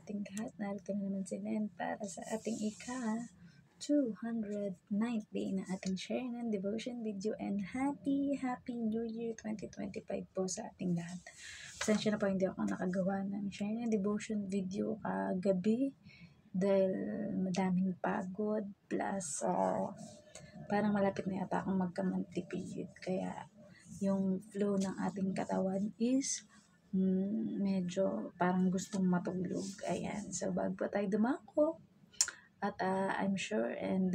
ating lahat. Narito na naman si Len para sa ating ika-209th day na ating share ng devotion video, and Happy New Year 2025 po sa ating lahat. Pasensya na po, hindi ako nakagawa ng share ng devotion video kagabi dahil madaming pagod plus parang malapit na yata akong magka-monthly period, kaya yung flow ng ating katawan is medyo parang gustong matulog. Ayan. So, bago tayo dumako, at I'm sure and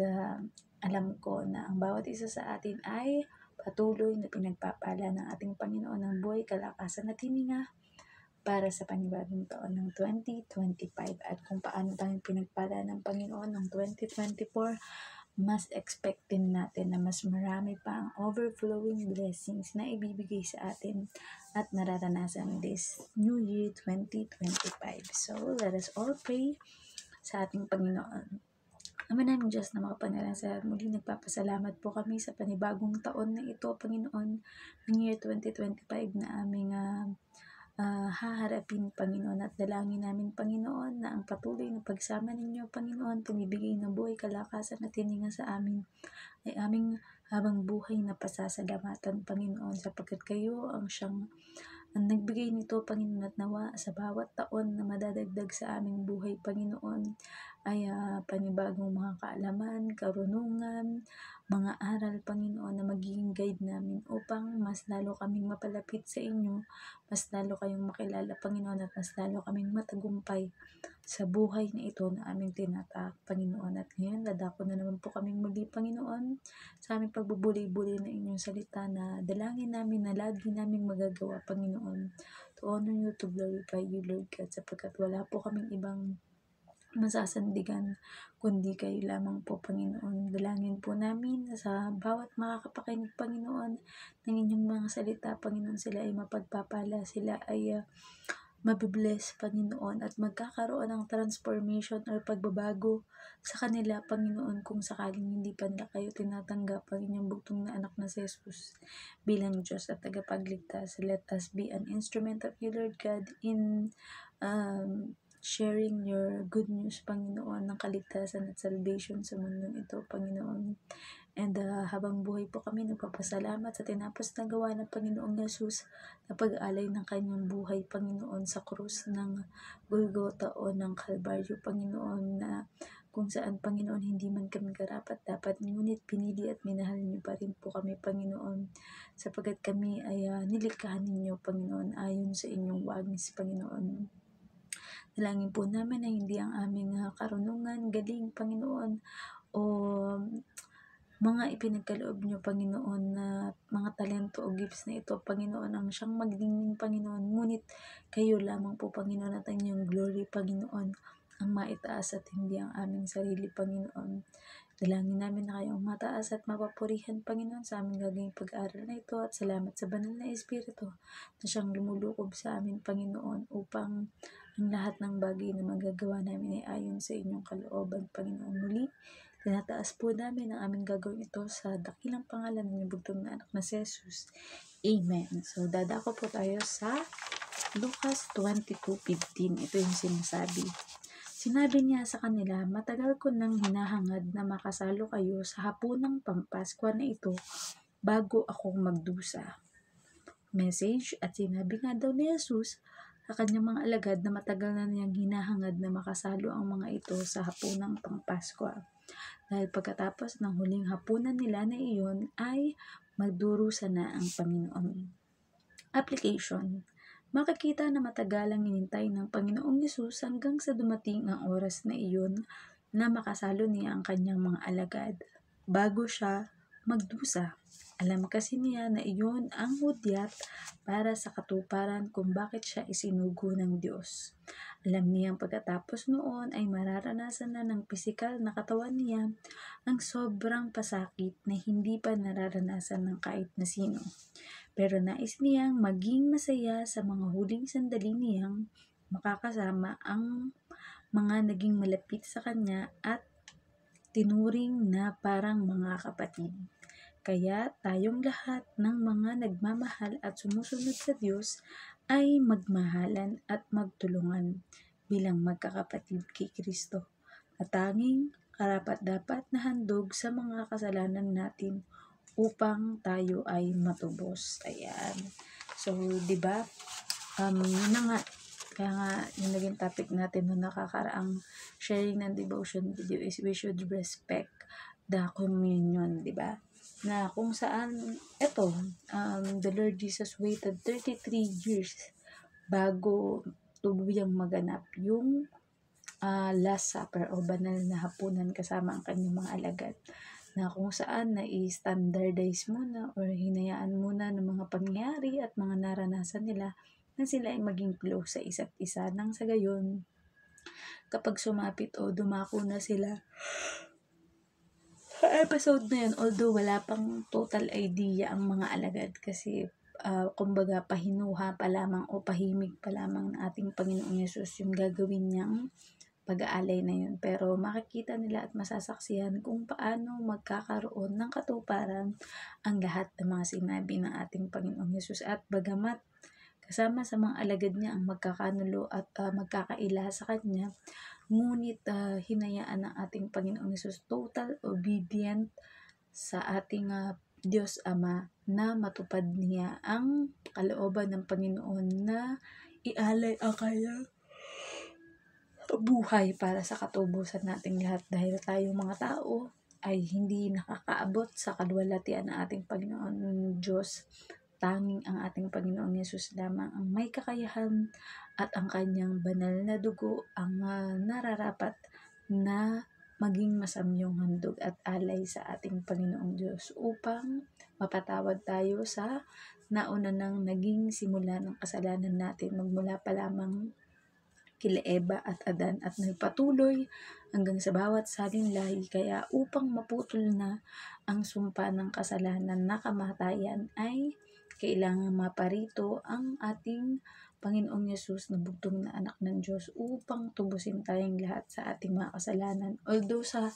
alam ko na ang bawat isa sa atin ay patuloy na pinagpapala ng ating Panginoon ng buhay, kalakasan at hininga para sa panibagong taon ng 2025. At kung paano tayong pinagpala ng Panginoon ng 2024, mas expect din natin na mas marami pa ang overflowing blessings na ibibigay sa atin at nararanasan this New Year 2025. So, let us all pray sa ating Panginoon. Ama namin Diyos na makapangyarihan sa muli, nagpapasalamat po kami sa panibagong taon na ito, Panginoon, ng year 2025 na aming haharapin, Panginoon, at dalangin namin, Panginoon, na ang patuloy na pagsama ninyo, Panginoon, pagbibigay ng buhay, kalakasan at hininga sa amin ay aming habang buhay na pasasalamatan, Panginoon, sapagkat kayo ang nagbigay nito, Panginoon, at nawa sa bawat taon na madadagdag sa aming buhay, Panginoon, ay panibagong mga kaalaman, karunungan, mga aral, Panginoon, na magiging guide namin upang mas lalo kaming mapalapit sa inyo, mas lalo kayong makilala, Panginoon, at mas lalo kaming matagumpay sa buhay na ito na aming tinatak, Panginoon. At ngayon, dadako na naman po kaming muli, Panginoon, sa aming pagbubuli-buli na inyong salita na dalangin namin na lagi naming magagawa, Panginoon. To honor you, to glorify you, Lord God, sapagkat wala po kaming ibang masasandigan kundi kayo lamang po, Panginoon. Dalangin po namin na sa bawat makakapakinig, Panginoon, ng inyong mga salita, Panginoon, sila ay mapagpapala, sila ay mabibless, Panginoon, at magkakaroon ng transformation or pagbabago sa kanila, Panginoon, kung sakaling hindi pa nila kayo tinatanggap ang inyong bugtong na anak na si Jesus bilang Diyos at tagapagligtas. Let us be an instrument of you, Lord God, in sharing your good news, Panginoon, ng kaligtasan at salvation sa mundong ito, Panginoon. And habang buhay po kami, nagpapasalamat sa tinapos na gawa ng Panginoong Jesus na pag-alay ng kanyang buhay, Panginoon, sa krus ng Golgotha o ng Kalbaryo, Panginoon, na kung saan, Panginoon, hindi man kami karapat dapat, ngunit pinili at minahal niyo pa rin po kami, Panginoon, sapagkat kami ay nilikhahan ninyo, Panginoon, ayon sa inyong wangis, Panginoon. Dalangin po namin na hindi ang aming karunungan, galing, Panginoon, o mga ipinagkaloob nyo, Panginoon, na mga talento o gifts na ito, Panginoon, ang siyang magdingin, Panginoon, ngunit kayo lamang po, Panginoon, at inyong glory, Panginoon, ang maitaas at hindi ang aming sarili, Panginoon. Dalangin namin na kayong mataas at mapapurihan, Panginoon, sa aming gagawing pag-aaral na ito, at salamat sa banal na Espiritu na siyang lumulukob sa amin, Panginoon, upang ang lahat ng bagay na magagawa namin ay ayon sa inyong kalooban, Panginoon. Muli, tinataas po namin ang aming gagawin ito sa dakilang pangalan ng bugtong na anak na si Jesus. Amen. So, dadako po tayo sa Lucas 22:15. Ito yung sinasabi. Sinabi niya sa kanila, matagal ko nang hinahangad na makasalo kayo sa hapunang Pampaskwa na ito bago ako magdusa. Message, at sinabi nga daw ni Jesus sa kanyang mga alagad na matagal na niyang hinahangad na makasalo ang mga ito sa hapunang Pampaskwa. Dahil pagkatapos ng huling hapunan nila na iyon ay magdurusa na ang Panginoon. Application. Makikita na matagalang inintay ng Panginoong Yesus hanggang sa dumating ang oras na iyon na makasalo niya ang kanyang mga alagad bago siya magdusa. Alam kasi niya na iyon ang hudyat para sa katuparan kung bakit siya isinugo ng Diyos. Alam niyang pagkatapos noon ay mararanasan na ng pisikal na katawan niya ang sobrang pasakit na hindi pa nararanasan ng kahit na sino. Pero nais niyang maging masaya sa mga huling sandali niyang makakasama ang mga naging malapit sa kanya at tinuring na parang mga kapatid. Kaya tayong lahat ng mga nagmamahal at sumusunod sa Diyos ay magmahalan at magtulungan. bilang magkakapatid kay Kristo at tanging karapat-dapat na handog sa mga kasalanan natin upang tayo ay matubos. Ayan. So, di ba? Yun na nga. Kaya nga, yung naging topic natin nung nakakaraang sharing ng devotion video is we should respect the communion, di ba? Na kung saan, the Lord Jesus waited 33 years bago tuluyang maganap yung Last Supper o banal na hapunan kasama ang kanyang mga alagad, na kung saan na i-standardize muna or hinayaan muna ng mga pangyayari at mga naranasan nila na sila ay maging close sa isa't isa, nang sa gayon kapag sumapit o dumako na sila sa episode na yun, although wala pang total idea ang mga alagad kasi kumbaga pahinuha pa lamang o pahimig pa lamang ng ating Panginoong Yesus yung gagawin niyang pag-aalay na yun. Pero makikita nila at masasaksihan kung paano magkakaroon ng katuparan ang lahat ng mga sinabi ng ating Panginoong Yesus. At bagamat kasama sa mga alagad niya ang magkakanulo at magkakaila sa kanya, ngunit hinayaan ng ating Panginoong Yesus total obedient sa ating Diyos Ama na matupad niya ang kalooban ng Panginoon na ialay ang kanyang buhay para sa katubusan nating lahat, dahil tayong mga tao ay hindi nakakaabot sa kaluwalhatian ng ating Panginoon Diyos. Tanging ang ating Panginoong Yesus lamang ang may kakayahan at ang kanyang banal na dugo ang nararapat na maging masamyong handog at alay sa ating Panginoong Diyos upang mapatawad tayo sa nauna nang naging simula ng kasalanan natin magmula pa lamang kila Eva at Adan at nagpatuloy hanggang sa bawat salin lahi. Kaya upang maputol na ang sumpa ng kasalanan na kamatayan ay kailangan maparito ang ating Panginoong Yesus na bugtong na anak ng Diyos upang tubusin tayong lahat sa ating mga kasalanan. Although sa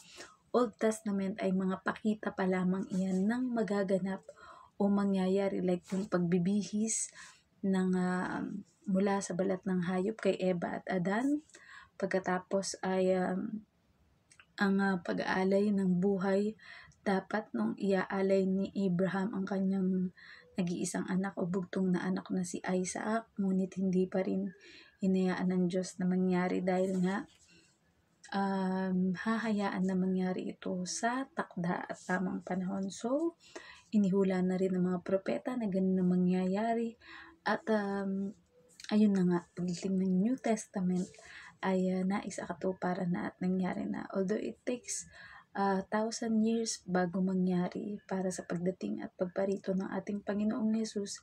Old Testament ay mga pakita pa lamang iyan ng magaganap o mangyayari, like yung pagbibihis ng mula sa balat ng hayop kay Eva at Adan. Pagkatapos ay ang pag-aalay ng buhay dapat nung iaalay ni Abraham ang kanyang nag-iisang anak o bugtong na anak na si Isaac, ngunit hindi pa rin hinayaan ng Diyos na mangyari dahil nga hahayaan na mangyari ito sa takda at tamang panahon. So, inihula na rin ng mga propeta na ganun na mangyayari at ayun na nga, pagdating ng New Testament ay naisakatuparan na at nangyari na. Although it takes 1,000 years bago mangyari para sa pagdating at pagparito ng ating Panginoong Yesus,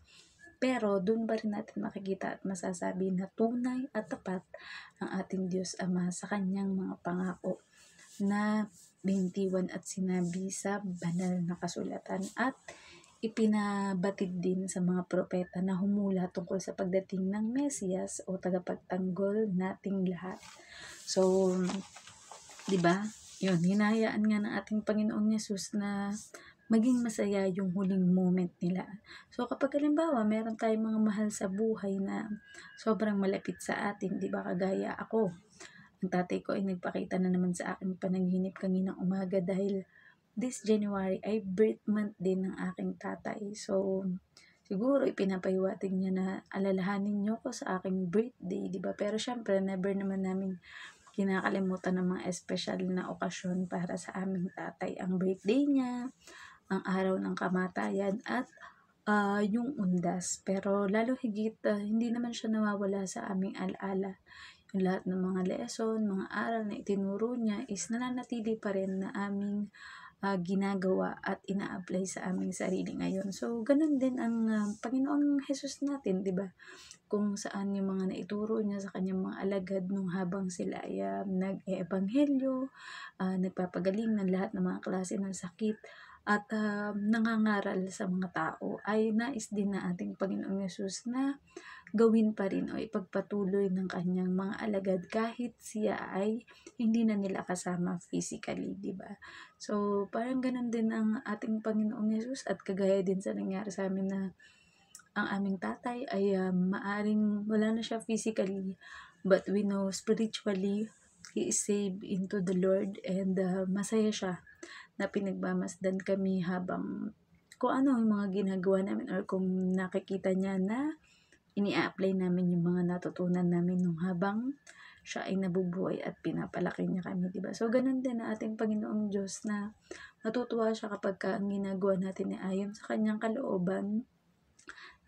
pero doon pa rin natin makikita at masasabi na tunay at tapat ang ating Diyos Ama sa kanyang mga pangako na bintiwan at sinabi sa banal na kasulatan at ipinabatid din sa mga propeta na humula tungkol sa pagdating ng Mesiyas o tagapagtanggol nating lahat. So, di ba? Yun, hinayaan nga ng ating Panginoong Yesus na maging masaya yung huling moment nila. So, kapag halimbawa, meron tayong mga mahal sa buhay na sobrang malapit sa atin, di ba? Kagaya ako, ang tatay ko ay nagpakita na naman sa akin panaginip kaninang umaga dahil this January ay birth month din ng aking tatay. So, siguro ipinapahiwatig niya na alalahanin niyo ko sa aking birthday, di ba? Pero syempre, never naman namin kinakalimutan ng mga espesyal na okasyon para sa aming tatay. Ang birthday niya, ang araw ng kamatayan, at yung undas. Pero lalo higit, hindi naman siya nawawala sa aming alaala. Yung lahat ng mga lesson, mga aral na itinuro niya is nananatili pa rin na aming ginagawa at ina-apply sa aming sarili ngayon. So, ganun din ang Panginoong Jesus natin, di ba? Kung saan yung mga naituro niya sa kanyang mga alagad nung habang sila ay nag-ebanghelyo, nagpapagaling ng lahat ng mga klase ng sakit, at nangangaral sa mga tao, ay nais din na ating Panginoong Yesus na gawin pa rin o ipagpatuloy ng kanyang mga alagad kahit siya ay hindi na nila kasama physically, di ba? So, parang ganun din ang ating Panginoong Yesus, at kagaya din sa nangyari sa amin na ang aming tatay ay maaring wala na siya physically, But we know spiritually, he is saved into the Lord, and masaya siya na pinagmamasdan kami habang kung ano yung mga ginagawa namin, or kung nakikita niya na ini-apply namin yung mga natutunan namin nung habang siya ay nabubuhay at pinapalaki niya kami, diba? So, ganun din na ating Panginoong Diyos, na natutuwa siya kapag ang ginagawa natin ay ayon sa kanyang kalooban.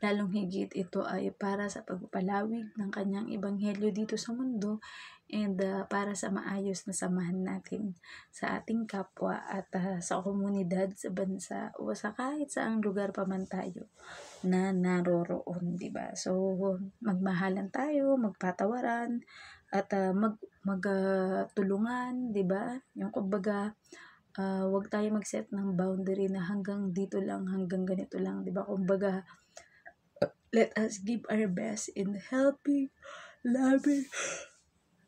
Lalong higit ito ay para sa pagpapalawig ng kanyang ebanghelyo dito sa mundo, and para sa maayos na samahan natin sa ating kapwa at sa komunidad, sa bansa, o sa kahit saang lugar pa man tayo na naroroon, di ba? So, magmahalan tayo, magpatawaran, at magtulungan, di ba? Yung kumbaga, wag tayo mag-set ng boundary na hanggang dito lang, hanggang ganito lang, di ba? Kumbaga, let us give our best in helping, loving,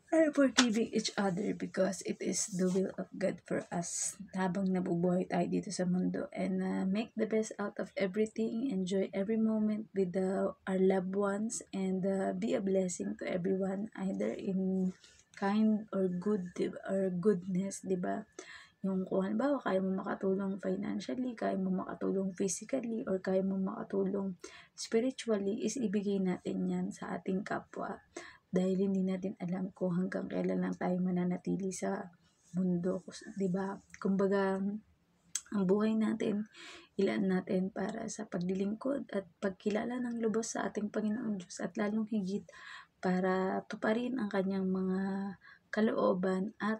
and forgiving each other, because it is the will of God for us habang nabubuhay tayo dito sa mundo. And make the best out of everything, enjoy every moment with our loved ones, and be a blessing to everyone, either in kind or good, or goodness, di ba? Yung kung halimbawa, kaya mo makatulong financially, kaya mo makatulong physically, or kaya mo makatulong spiritually, is ibigay natin yan sa ating kapwa. Dahil hindi natin alam kung hanggang kailan lang tayo mananatili sa mundo, di ba? Kumbaga, ang buhay natin, ilaan natin para sa paglilingkod at pagkilala ng lubos sa ating Panginoong Diyos, at lalong higit para tuparin ang kanyang mga kalooban at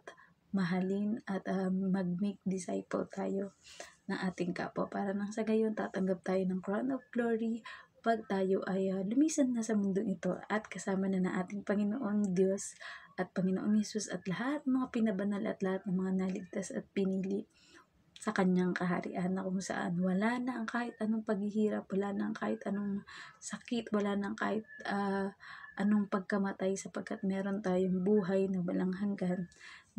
mahalin at mag-make disciple tayo ng ating kapwa, para nang sa gayon tatanggap tayo ng crown of glory pag tayo ay lumisan na sa mundong ito at kasama na ng ating Panginoong Diyos at Panginoong Hesus at lahat ng mga pinabanal at lahat ng mga naligtas at pinili sa kanyang kaharian, na kung saan wala na ang kahit anong paghihirap, wala na ang kahit anong sakit, wala na ang kahit anong pagkamatay, sapagkat meron tayong buhay na walang hanggan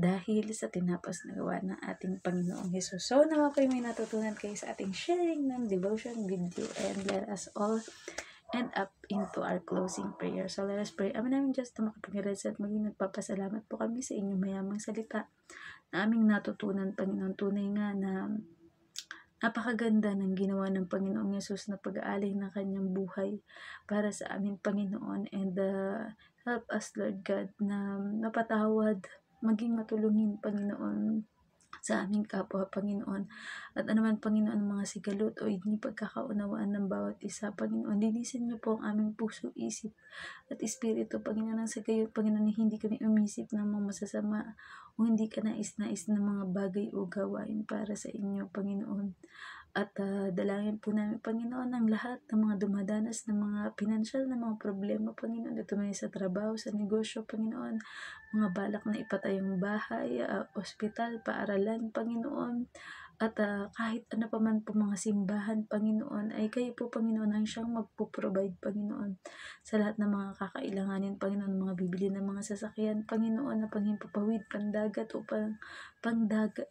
dahil sa tinapos na gawa ng ating Panginoong Hesus. So, nawa kayo may natutunan kayo sa ating sharing ng devotion video, and let us all end up into our closing prayer. So, let us pray. Ama namin Diyos na makapangyarihan, at maging nagpapasalamat po kami sa inyong mayamang salita na aming natutunan, Panginoon. Tunay nga na napakaganda ng ginawa ng Panginoong Yesus na pag-aalay ng kanyang buhay para sa aming Panginoon, and help us, Lord God, na napatawad, maging matulungin, Panginoon, sa aming kapwa, Panginoon. At anuman, Panginoon, mga sigalot o hindi pagkakaunawaan ng bawat isa, Panginoon, linisin niyo po ang aming puso, isip, at espiritu, Panginoon, sa gayon, Panginoon, hindi kami umisip ng mga masasama o hindi ka nais-nais ng mga bagay o gawain para sa inyo, Panginoon. At dalangin po namin, Panginoon, ang lahat ng mga dumadanas ng mga pinansyal na mga problema, Panginoon, ito may sa trabaho, sa negosyo, Panginoon, mga balak na ipatayong bahay, ospital, paaralan, Panginoon, at kahit ano pa man po mga simbahan, Panginoon, ay kayo po, Panginoon, ang siyang magpo-provide, Panginoon, sa lahat ng mga kakailanganin, Panginoon, mga bibili ng mga sasakyan, Panginoon, na panghimpapawid, pandagat, upang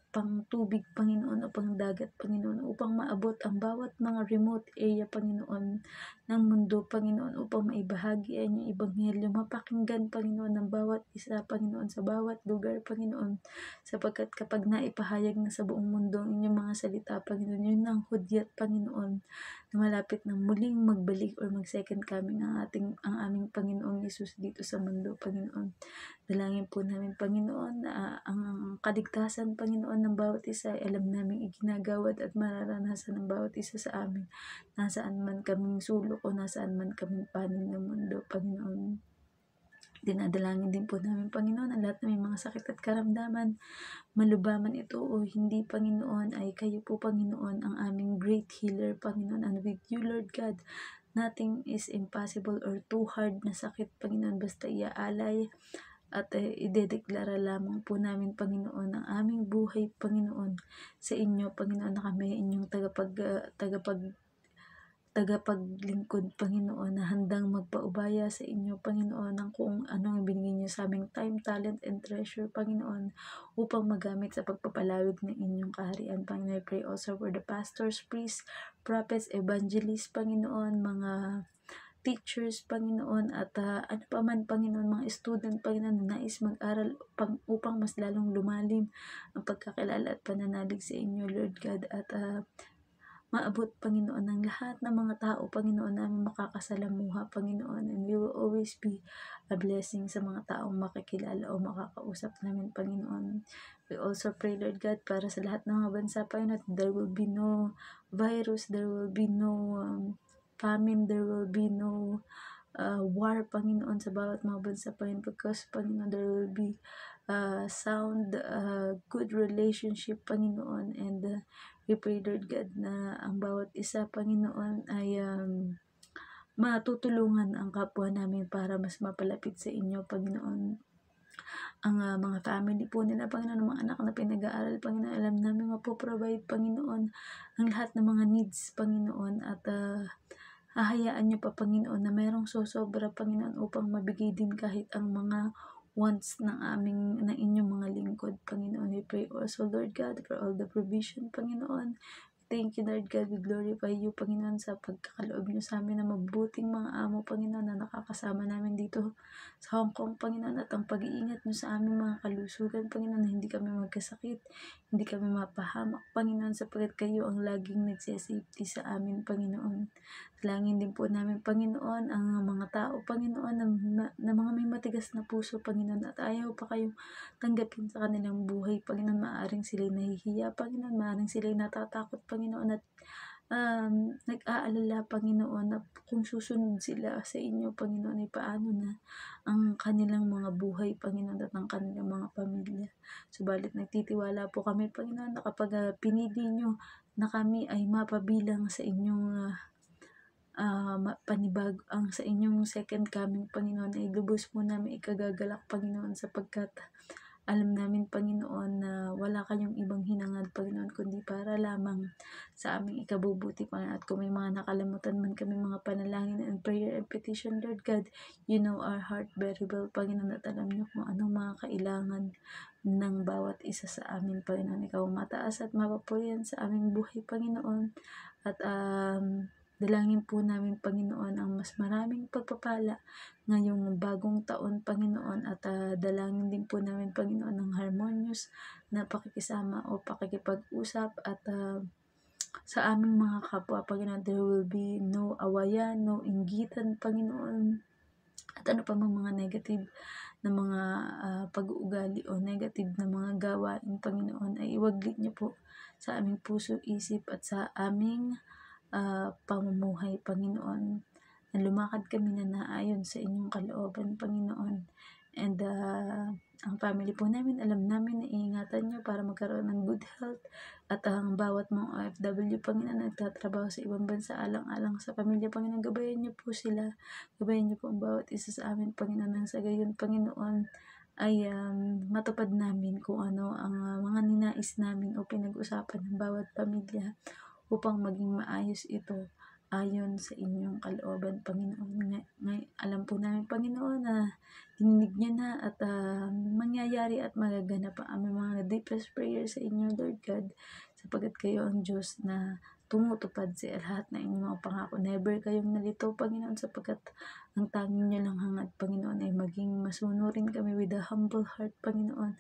pang tubig, Panginoon, o pang dagat, Panginoon, upang maabot ang bawat mga remote area, Panginoon, ng mundo, Panginoon, upang maibahagi ang inyong ebanghelyo, mapakinggan, Panginoon, ng bawat isa, Panginoon, sa bawat lugar, Panginoon, sapagkat kapag naipahayag na sa buong mundo ang inyong mga salita, Panginoon, yun ang hudyat, Panginoon, na malapit na muling magbalik or mag-second coming ang aming Panginoong Yesus dito sa mundo, Panginoon. Dalangin po namin, Panginoon, na ang kaligtasan, Panginoon, ng bawat isa ay alam namin iginagawad at mararanasan ng bawat isa sa amin, nasaan man kaming sulok o nasaan man kaming panig ng mundo, Panginoon. Dinadalangin din po namin, Panginoon, ang lahat ng may mga sakit at karamdaman, malubaman ito o hindi, Panginoon, ay kayo po, Panginoon, ang aming great healer, Panginoon, and with you, Lord God, nothing is impossible or too hard na sakit, Panginoon, basta iaalay at idedeklara lamang po namin, Panginoon, ang aming buhay, Panginoon, sa inyo, Panginoon, na kami inyong tagapaglingkod, Panginoon, na handang magpaubaya sa inyo, Panginoon, ng kung anong binigay niyo sa aming time, talent, and treasure, Panginoon, upang magamit sa pagpapalawig ng inyong kaharian, Panginoon. I pray also for the pastors, priests, prophets, evangelists, Panginoon, mga teachers, Panginoon, at ano pa man, Panginoon, mga student, Panginoon, na nais mag-aral upang mas lalong lumalim ang pagkakilala at pananalig sa inyo, Lord God, at maabot, Panginoon, ng lahat ng mga tao, Panginoon, namin makakasalamuha, Panginoon, and we will always be a blessing sa mga taong makikilala o makakausap namin, Panginoon. We also pray, Lord God, para sa lahat ng mga bansa, Panginoon, there will be no virus, there will be no famine, there will be no war, Panginoon, sa bawat mga bansa, Panginoon, because, Panginoon, there will be sound, good relationship, Panginoon, and we pray, Lord God, na ang bawat isa, Panginoon, ay matutulungan ang kapwa namin para mas mapalapit sa inyo, Panginoon. Ang mga family po nila, Panginoon, mga anak na pinag-aaral, Panginoon, alam namin mapoprovide, Panginoon, ang lahat ng mga needs, Panginoon, at hahayaan niyo pa, Panginoon, na mayroong sosobra, Panginoon, upang mabigay din kahit ang mga wants ng inyong mga lingkod, Panginoon. We pray also, Lord God, for all the provision, Panginoon. Thank you, Lord God. We glorify you, Panginoon, sa pagkakaloob niyo sa amin na mabuting mga amo, Panginoon, na nakakasama namin dito sa Hong Kong, Panginoon, at ang pag-iingat niyo sa aming mga kalusugan, Panginoon, na hindi kami magkasakit, hindi kami mapahamak, Panginoon, sapagkat kayo ang laging nagsisafety sa amin, Panginoon. Dalangin din po namin, Panginoon, ang mga tao, Panginoon, na mga may matigas na puso, Panginoon, at ayaw pa kayong tanggapin sa kanilang buhay, Panginoon. Maaaring sila'y nahihiya, Panginoon, maaaring sila'y natatakot, Panginoon, at nag-aalala, Panginoon, na kung susunod sila sa inyo, Panginoon, ay paano na ang kanilang mga buhay, Panginoon, at ang kanilang mga pamilya. Subalit nagtitiwala po kami, Panginoon, na kapag pinili nyo na kami ay mapabilang sa inyong sa inyong second coming, Panginoon, ay lubos po namin ikagagalak, Panginoon, sapagkat alam namin, Panginoon, na wala kayong ibang hinangad, Panginoon, kundi para lamang sa aming ikabubuti, Panginoon. At kung may mga nakalimutan man kami mga panalangin and prayer and petition, Lord God, you know our heart very well, Panginoon, at alam niyo kung anong mga kailangan ng bawat isa sa amin, Panginoon. Ikaw mataas at mapapurihan sa aming buhay, Panginoon. At dalangin po namin, Panginoon, ang mas maraming pagpapala ngayong bagong taon, Panginoon, at dalangin din po namin, Panginoon, ng harmonious na pakikisama o pakikipag-usap at sa aming mga kapwa, Panginoon. There will be no awayan, no inggitan, Panginoon, at ano pa mang mga negative na mga pag-uugali o negative na mga gawain, Panginoon, ay iwaglit niyo po sa aming puso, isip, at sa aming pamumuhay, Panginoon, na lumakad kami na naayon sa inyong kalooban, Panginoon. And ang family po namin, alam namin na iingatan nyo para magkaroon ng good health, at ang bawat mga OFW, Panginoon, nagtatrabaho sa ibang bansa, alang-alang sa pamilya, Panginoon, gabayan nyo po sila, gabayan nyo po ang bawat isa sa amin, Panginoon, nang sa gayon, Panginoon, ay matupad namin kung ano ang mga ninais namin o pinag-usapan ng bawat pamilya upang maging maayos ito ayon sa inyong kalooban, Panginoon. Alam po namin, Panginoon, na dininig niyo na at mangyayari at magaganap ang aming mga deepest prayers sa inyo, Lord God, sapagkat kayo ang Diyos na tumutupad sa lahat na inyong mga pangako. Never kayong nalito, Panginoon, sapagkat ang tanging niyo lang hangad, Panginoon, ay maging masunurin kami with a humble heart, Panginoon,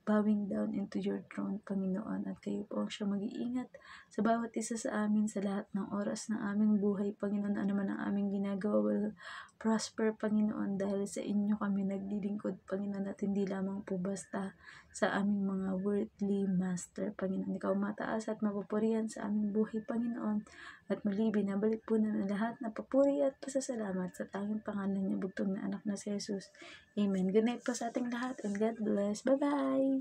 bowing down into your throne, Panginoon, at kayo po ang siya mag-iingat sa bawat isa sa amin sa lahat ng oras ng aming buhay, Panginoon. Ano man ang aming ginagawa will prosper, Panginoon, dahil sa inyo kami naglilingkod, Panginoon, at hindi lamang po basta sa aming mga worldly master, Panginoon. Ikaw mataas at mapupurihan sa aming buhay, Panginoon, at muli binabalik po namin lahat na papuri at pasasalamat sa tanging pangalan niya bugtong na anak na si Jesus. Amen. Good night po sa ating lahat and God bless. Bye-bye!